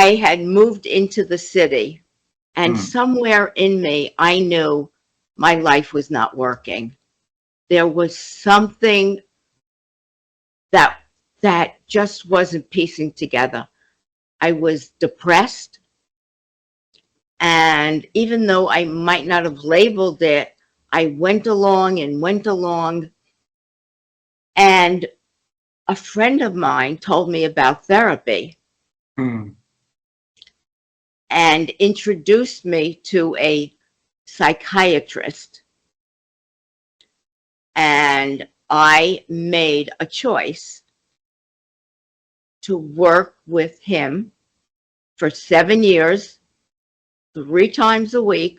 I had moved into the city, and somewhere in me, I knew my life was not working. There was something that just wasn't piecing together. I was depressed, and even though I might not have labeled it, I went along, and a friend of mine told me about therapy and introduced me to a psychiatrist. And I made a choice to work with him for 7 years, 3 times a week,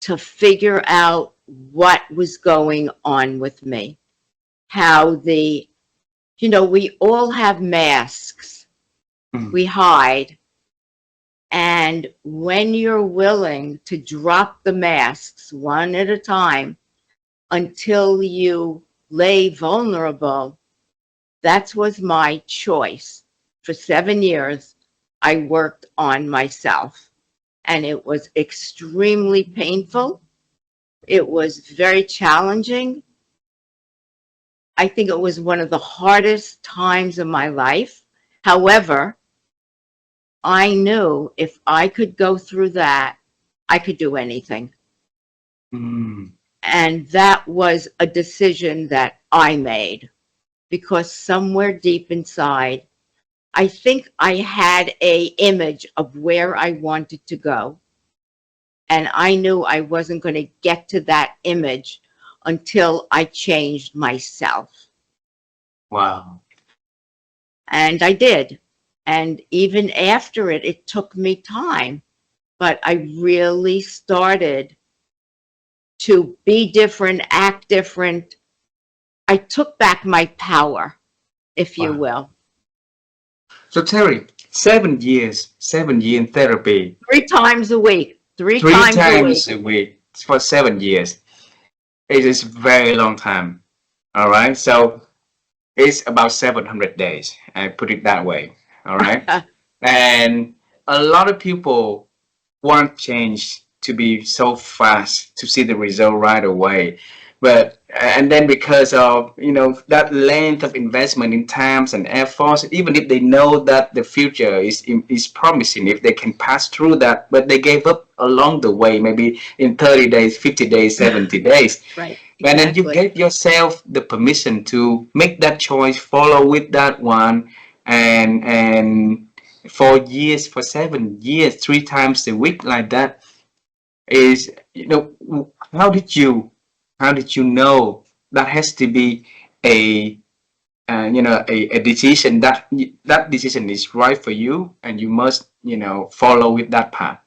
to figure out what was going on with me. How we all have masks. We hide. And when you're willing to drop the masks one at a time until you lay vulnerable, that was my choice. For 7 years, I worked on myself, and it was extremely painful. It was very challenging. I think it was one of the hardest times of my life. However, I knew if I could go through that, I could do anything. And that was a decision that I made, because somewhere deep inside, I think I had an image of where I wanted to go. And I knew I wasn't going to get to that image until I changed myself. Wow. And I did. And even after it, it took me time. But I really started to be different, act different. I took back my power, if you will. So Terry, 7 years in therapy. 3 times a week. 3 times a week for 7 years. It is a very long time. All right. So it's about 700 days. I put it that way. All right. And a lot of people want change to be so fast, to see the result right away. And then because of, that length of investment in times and efforts, even if they know that the future is promising, if they can pass through that, but they gave up along the way, maybe in 30 days, 50 days, 70 days. Right. Exactly. And then you gave yourself the permission to make that choice, follow with that one, and for years, for 7 years, 3 times a week like that, is, how did you know that has to be a decision, that decision is right for you, and you must, follow with that path?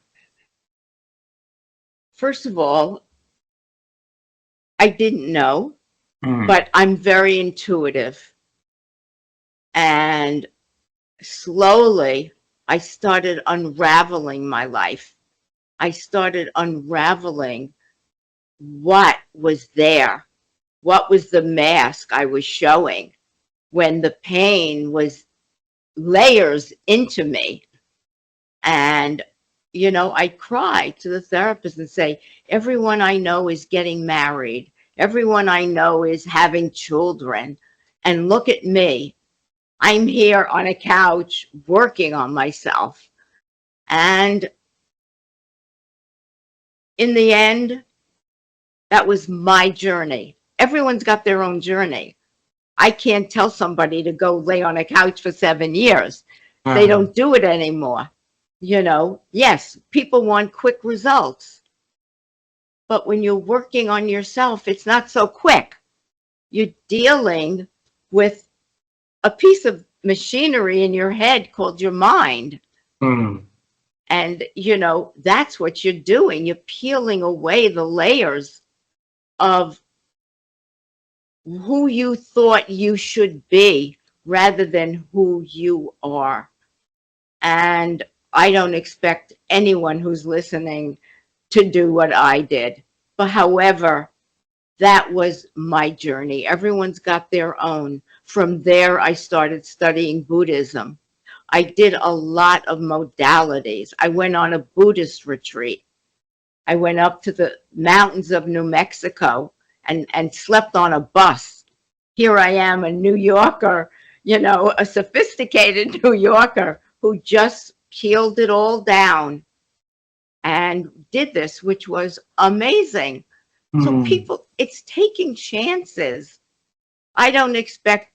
First of all, I didn't know, but I'm very intuitive. And slowly, I started unraveling my life. I started unraveling what was there, what was the mask I was showing when the pain was layers into me. And, I'd cry to the therapist and say, everyone I know is getting married. Everyone I know is having children. And look at me. I'm here on a couch working on myself. And in the end, that was my journey. Everyone's got their own journey. I can't tell somebody to go lay on a couch for 7 years. They don't do it anymore. Yes, people want quick results. But when you're working on yourself, it's not so quick. You're dealing with a piece of machinery in your head called your mind. And, that's what you're doing. You're peeling away the layers of who you thought you should be rather than who you are. And I don't expect anyone who's listening to do what I did. But however, that was my journey. Everyone's got their own. From there, I started studying Buddhism. I did a lot of modalities. I went on a Buddhist retreat. I went up to the mountains of New Mexico and slept on a bus. Here I am, a New Yorker, a sophisticated New Yorker who just peeled it all down and did this, which was amazing. So people, it's taking chances. I don't expect,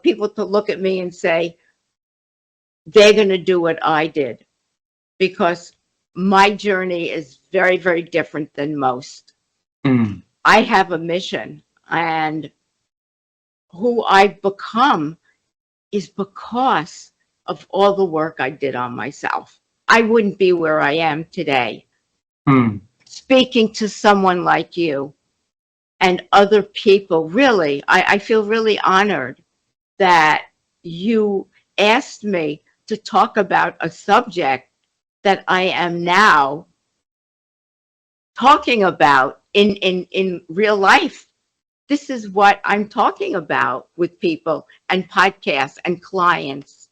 people to look at me and say, they're going to do what I did, because my journey is very, very different than most. I have a mission, and who I've become is because of all the work I did on myself. I wouldn't be where I am today. Speaking to someone like you and other people, really, I feel really honored that you asked me to talk about a subject that I am now talking about in real life. This is what I'm talking about with people and podcasts and clients.